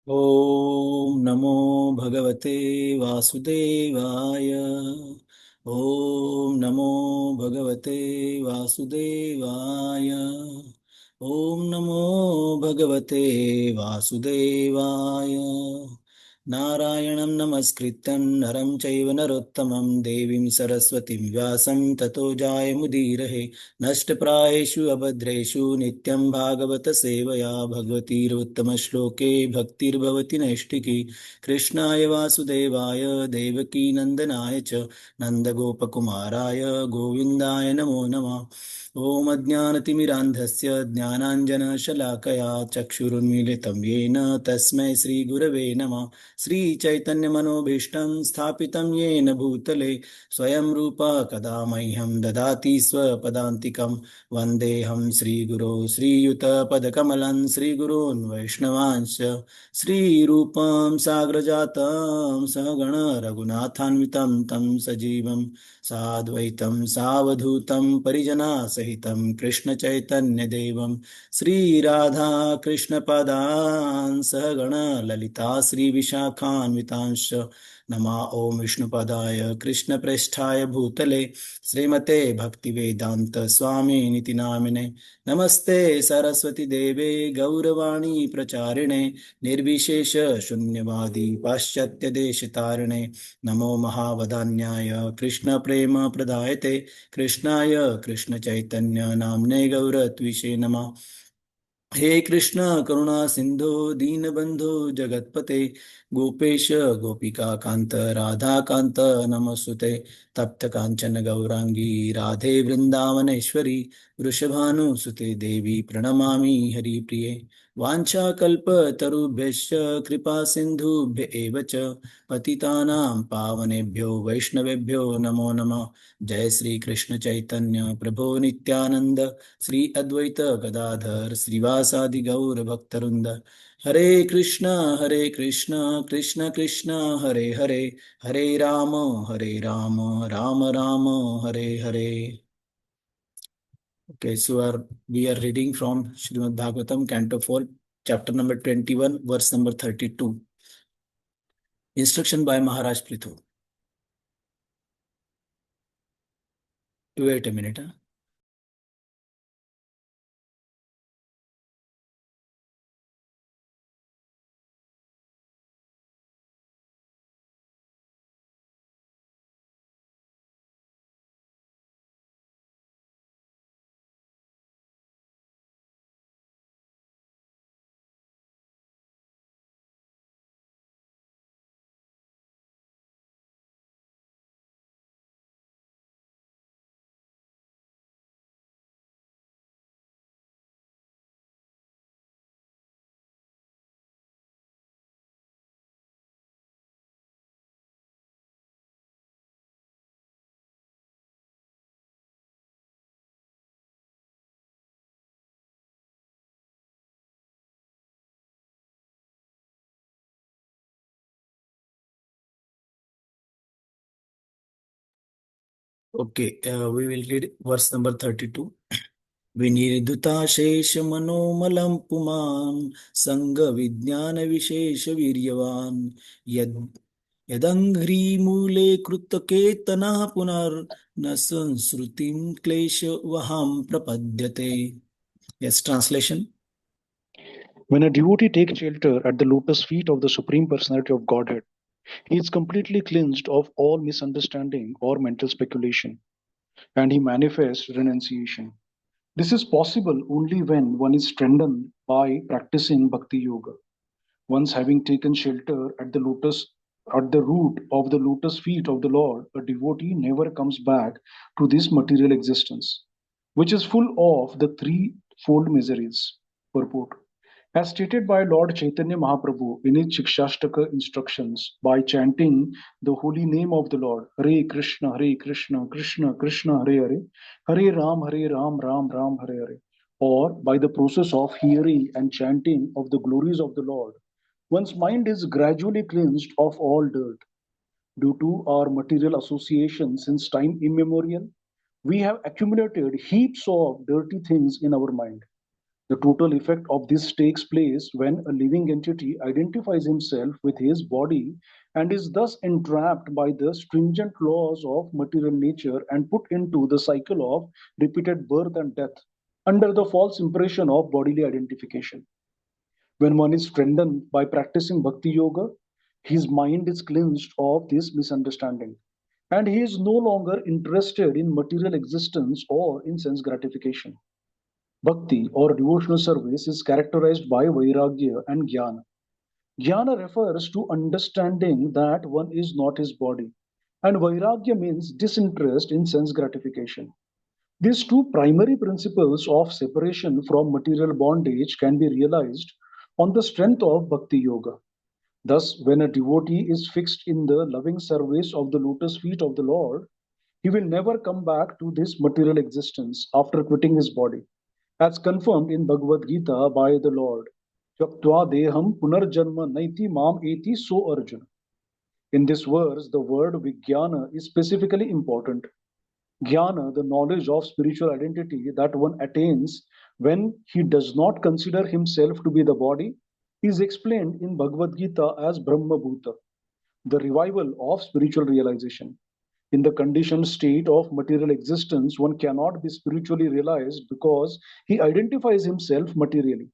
ॐ नमो भगवते वासुदेवाय। ॐ नमो भगवते वासुदेवाय। ॐ नमो भगवते वासुदेवाय। नारायणं नमस्कृत्यं नरं चैव नरोत्तमं देवीं सरस्वतीं व्यासं ततो जायमुदीरये। नष्टप्रायेषु अभद्रेषु नित्यं भागवत सेवया भगवतीरुत्तमश्लोके भक्तिर्भवति नैष्टिकी। कृष्णाय वासुदेवाय देवकीनन्दनाय च नन्दगोपकुमाराय गोविन्दाय नमो नमः। ॐ अज्ञानतिमिरान्धस्य ज्ञानाञ्जनशलाकया चक्षुरुन्मीलितं येन तस्मै श्रीगुरवे नमः। श्रीचैतन्यमनोभीष्टं स्थापितं येन भूतले स्वयं रूपा कदा मह्यं ददाति स्वपदान्तिकं। वन्देऽहं श्रीगुरो श्रीयुतपदकमलं श्रीगुरोन् वैष्णवांश्च श्रीरूपं साग्रजातं सहगण रघुनाथान्वितं तं सजीवं साद्वैतं सावधूतं परिजनासहितं कृष्णचैतन्यदेवं श्रीराधा कृष्णपदान् सहगण ललिता श्रीविशाखान्वितांश्च नमा ओं विष्णुपदाय कृष्णप्रेष्ठाय भूतले श्रीमते भक्तिवेदांत स्वामिनिति नामिने। नमस्ते सरस्वती देवे गौरवाणी प्रचारिणे निर्विशेष शून्यवादी पाश्चात्य देशतारिणे। नमो महावदान्याय कृष्ण प्रेम प्रदायते कृष्णाय कृष्ण चैतन्य नामने गौरत्विषे नमः। हे कृष्ण करुणा सिंधु दीनबंधु जगतपते गोपेश गोपिका कांत राधा कांत नमस्तुते। तप्त कांचन गौरांगी राधे वृंदावनेश्वरी वृषभानुसुते देवी प्रणमामि हरिप्रिये। वाञ्छाकल्पतरुभ्यश्च कृपा सिन्धुभ्य एव च पतितानां पावनेभ्यो वैष्णवेभ्यो नमो नमः। जय श्री कृष्ण चैतन्य प्रभो नित्यानंद श्री अद्वैत गदाधर श्रीवासादि गौर भक्तवृंद। हरे Krishna Krishna Krishna Hare Hare Hare Ram Ram Ram Hare Hare. Okay, so we are reading from Srimad Bhagavatam, Canto 4, chapter number 21, verse number 32. Instruction by Maharaj Prithu. Wait a minute. Okay, we will read verse number 32. विनिर्धुताशेष मनोमलं पुमान् संग विज्ञान विशेष वीर्यवान् यद यदङ्घ्रिमूले कृतकेतनः पुनर्न संसृतिं क्लेशवहां प्रपद्यते. Yes, translation. When a devotee takes shelter at the lotus feet of the Supreme Personality of Godhead, he is completely cleansed of all misunderstanding or mental speculation, and he manifests renunciation. This is possible only when one is strengthened by practicing Bhakti Yoga. Once having taken shelter at the root of the lotus feet of the Lord, a devotee never comes back to this material existence, which is full of the threefold miseries. Purport. As stated by Lord Chaitanya Mahaprabhu in his Shikshashtaka instructions, by chanting the holy name of the Lord, Hare Krishna, Krishna Krishna, Hare Ram, Ram Ram, Hare Hare, or by the process of hearing and chanting of the glories of the Lord, one's mind is gradually cleansed of all dirt. Due to our material association since time immemorial, we have accumulated heaps of dirty things in our mind. The total effect of this takes place when a living entity identifies himself with his body and is thus entrapped by the stringent laws of material nature and put into the cycle of repeated birth and death under the false impression of bodily identification. When one is strengthened by practicing bhakti yoga, his mind is cleansed of this misunderstanding and he is no longer interested in material existence or in sense gratification. Bhakti or devotional service is characterized by Vairagya and Jnana. Jnana refers to understanding that one is not his body, and Vairagya means disinterest in sense gratification. These two primary principles of separation from material bondage can be realized on the strength of Bhakti Yoga. Thus, when a devotee is fixed in the loving service of the lotus feet of the Lord, he will never come back to this material existence after quitting his body, as confirmed in Bhagavad Gita by the Lord. Tyaktva deham punarjanma naiti mam eti so Arjuna. In this verse, the word Vijnana is specifically important. Jnana, the knowledge of spiritual identity that one attains when he does not consider himself to be the body, is explained in Bhagavad Gita as Brahma Bhuta, the revival of spiritual realization. In the conditioned state of material existence, one cannot be spiritually realized because he identifies himself materially.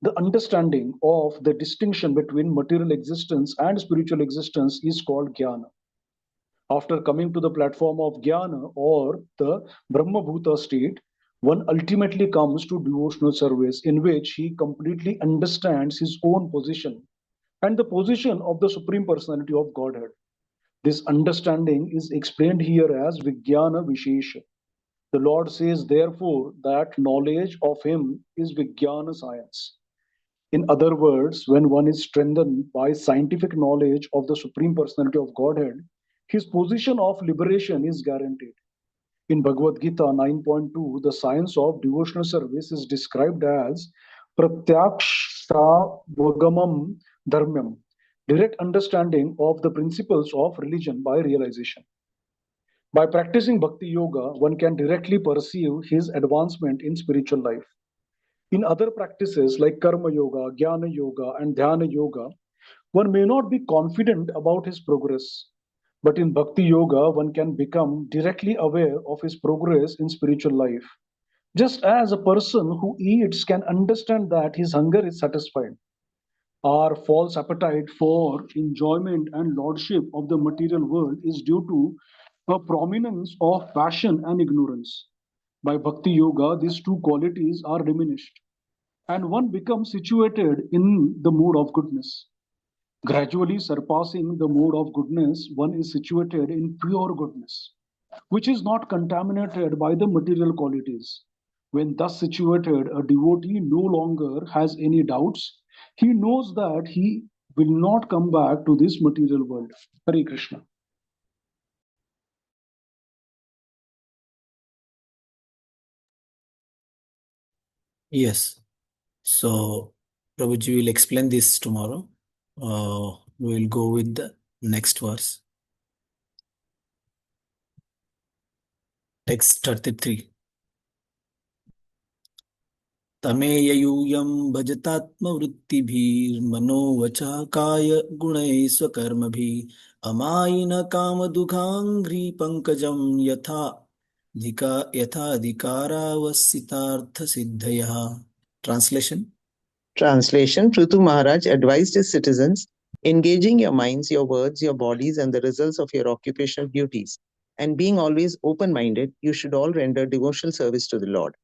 The understanding of the distinction between material existence and spiritual existence is called jnana. After coming to the platform of jnana or the Brahmabhuta state, one ultimately comes to devotional service in which he completely understands his own position and the position of the Supreme Personality of Godhead. This understanding is explained here as Vijnana Vishesha. The Lord says, therefore, that knowledge of Him is Vijnana science. In other words, when one is strengthened by scientific knowledge of the Supreme Personality of Godhead, his position of liberation is guaranteed. In Bhagavad Gita 9.2, the science of devotional service is described as Pratyaksha Dharmyam, direct understanding of the principles of religion by realization. By practicing Bhakti Yoga, one can directly perceive his advancement in spiritual life. In other practices like Karma Yoga, Jnana Yoga, and Dhyana Yoga, one may not be confident about his progress. But in Bhakti Yoga, one can become directly aware of his progress in spiritual life. Just as a person who eats can understand that his hunger is satisfied, our false appetite for enjoyment and lordship of the material world is due to a prominence of passion and ignorance. By Bhakti Yoga, these two qualities are diminished, and one becomes situated in the mood of goodness. Gradually surpassing the mode of goodness, one is situated in pure goodness, which is not contaminated by the material qualities. When thus situated, a devotee no longer has any doubts. He knows that he will not come back to this material world. Hare Krishna. Yes. So, Prabhuji will explain this tomorrow. We will go with the next verse. Text 33. तमेयूयं भजतात्मवृत्तिभिर्मनोवचा काय गुणैः स्वकर्मभिः अमायिन कामदुघाङ्घ्रि पंकजं यथाधिकारावसितार्थसिद्धयः. Translation. Translation. Prithu Maharaj advised his citizens, engaging your minds, your words, your bodies, and the results of your occupational duties, and being always open-minded, you should all render devotional service to the Lord.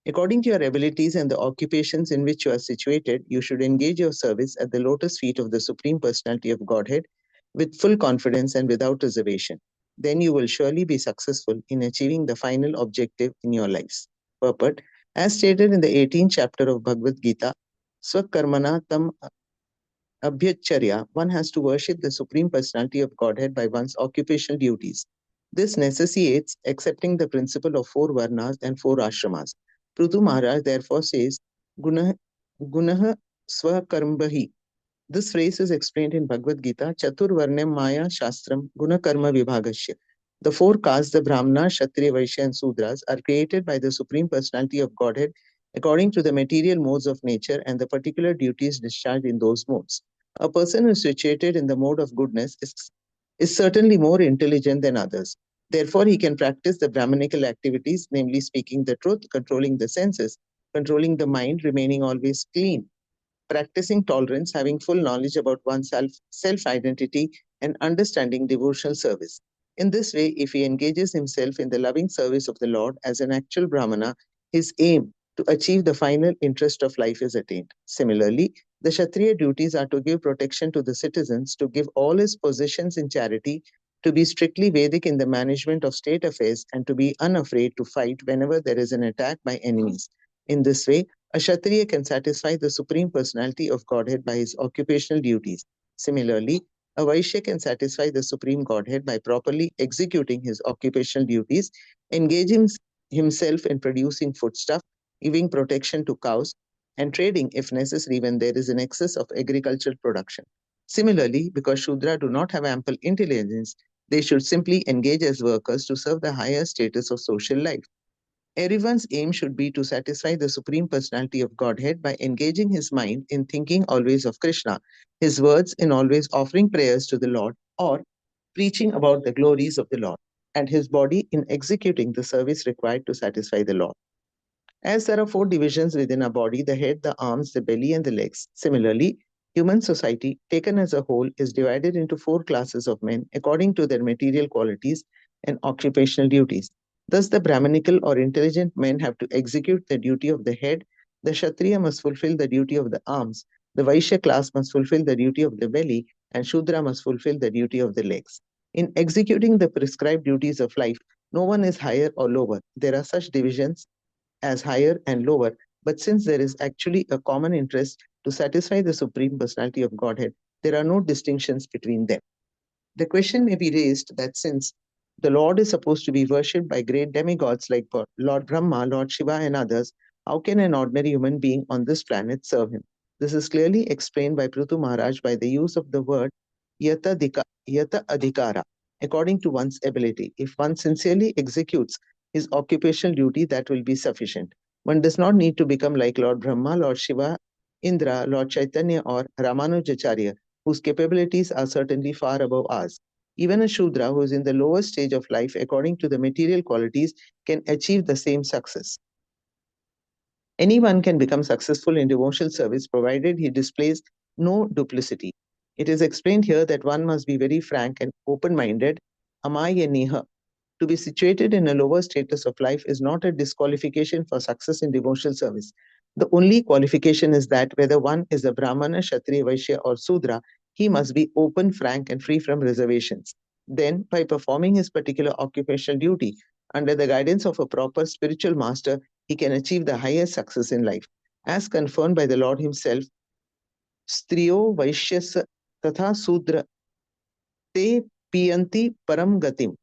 According to your abilities and the occupations in which you are situated, you should engage your service at the lotus feet of the Supreme Personality of Godhead with full confidence and without reservation. Then you will surely be successful in achieving the final objective in your lives. Purport. As stated in the 18th chapter of Bhagavad Gita, Swakarmana tam abhyacharya, one has to worship the Supreme Personality of Godhead by one's occupational duties. This necessitates accepting the principle of 4 varnas and 4 ashramas. Prithu Maharaj therefore says, Gunaha Swakarmbahi. This phrase is explained in Bhagavad Gita, Chatur Varnam Maya Shastram Guna Karma Vibhagasya. The 4 castes, the Brahmana, Kshatriya, Vaishya, and Sudras, are created by the Supreme Personality of Godhead according to the material modes of nature and the particular duties discharged in those modes. A person who is situated in the mode of goodness is certainly more intelligent than others. Therefore, he can practice the Brahmanical activities, namely speaking the truth, controlling the senses, controlling the mind, remaining always clean, practicing tolerance, having full knowledge about one's self-identity, and understanding devotional service. In this way, if he engages himself in the loving service of the Lord as an actual Brahmana, his aim to achieve the final interest of life is attained. Similarly, the Kshatriya duties are to give protection to the citizens, to give all his possessions in charity, to be strictly Vedic in the management of state affairs, and to be unafraid to fight whenever there is an attack by enemies. In this way, a Kshatriya can satisfy the Supreme Personality of Godhead by his occupational duties. Similarly, a Vaishya can satisfy the Supreme Godhead by properly executing his occupational duties, engaging himself in producing foodstuff, giving protection to cows, and trading if necessary when there is an excess of agricultural production. Similarly, because Shudra do not have ample intelligence, they should simply engage as workers to serve the higher status of social life. Everyone's aim should be to satisfy the Supreme Personality of Godhead by engaging his mind in thinking always of Krishna, his words in always offering prayers to the Lord or preaching about the glories of the Lord, and his body in executing the service required to satisfy the Lord. As there are 4 divisions within a body, the head, the arms, the belly, and the legs. Similarly, human society, taken as a whole, is divided into 4 classes of men according to their material qualities and occupational duties. Thus, the Brahmanical or intelligent men have to execute the duty of the head, the Kshatriya must fulfill the duty of the arms, the Vaishya class must fulfill the duty of the belly, and Shudra must fulfill the duty of the legs. In executing the prescribed duties of life, no one is higher or lower. There are such divisions as higher and lower, but since there is actually a common interest to satisfy the Supreme Personality of Godhead, there are no distinctions between them. The question may be raised that since the Lord is supposed to be worshipped by great demigods like Lord Brahma, Lord Shiva, and others, how can an ordinary human being on this planet serve him? This is clearly explained by Prithu Maharaj by the use of the word yata adhikara, according to one's ability. If one sincerely executes his occupational duty, that will be sufficient. One does not need to become like Lord Brahma, Lord Shiva, Indra, Lord Chaitanya, or Ramanujacharya, whose capabilities are certainly far above ours. Even a Shudra who is in the lower stage of life, according to the material qualities, can achieve the same success. Anyone can become successful in devotional service provided he displays no duplicity. It is explained here that one must be very frank and open-minded, amaya neha. To be situated in a lower status of life is not a disqualification for success in devotional service. The only qualification is that whether one is a Brahmana, Kshatriya, Vaishya, or Sudra, he must be open, frank, and free from reservations. Then, by performing his particular occupational duty under the guidance of a proper spiritual master, he can achieve the highest success in life. As confirmed by the Lord himself, Striyo Vaishyas Tatha Sudra Te Piyanti Param Gatim.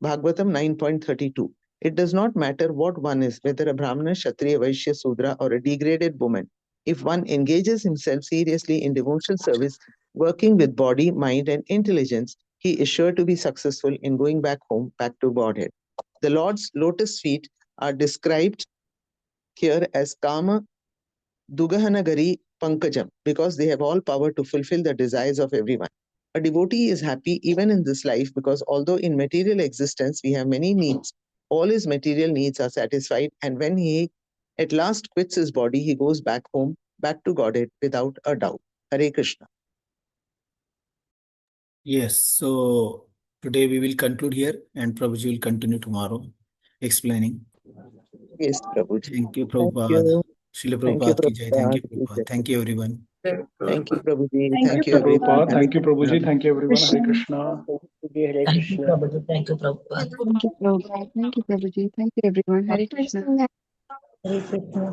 Bhagavatam 9.32. It does not matter what one is, whether a Brahmana, Kshatriya, Vaishya, Sudra, or a degraded woman. If one engages himself seriously in devotional service, working with body, mind, and intelligence, he is sure to be successful in going back home, back to Godhead. The Lord's lotus feet are described here as Kama Dugahanagari Pankajam because they have all power to fulfill the desires of everyone. A devotee is happy even in this life because although in material existence we have many needs, all his material needs are satisfied, and when he at last quits his body, he goes back home, back to Godhead without a doubt. Hare Krishna. Yes, so today we will conclude here and Prabhuji will continue tomorrow explaining. Yes, Prabhuji. Thank you, Thank Prabhupada. you. Srila Thank you, Prabhupada ki jai. Thank you, Prabhupada. Prabhupada. Thank you, everyone. Thank you, Prabhuji. Thank Thank you, you, everyone. Prabhupada. Hare Thank you, Prabhuji. Krishna. Thank you, everyone. Hare Krishna. Krishna. Hare Thank you, Krishna. Prabhuji. Thank you, Prabhupada. Thank you, Prabhuji. Thank you, Prabhuji. Thank you, everyone. Hare Krishna. Hare Krishna.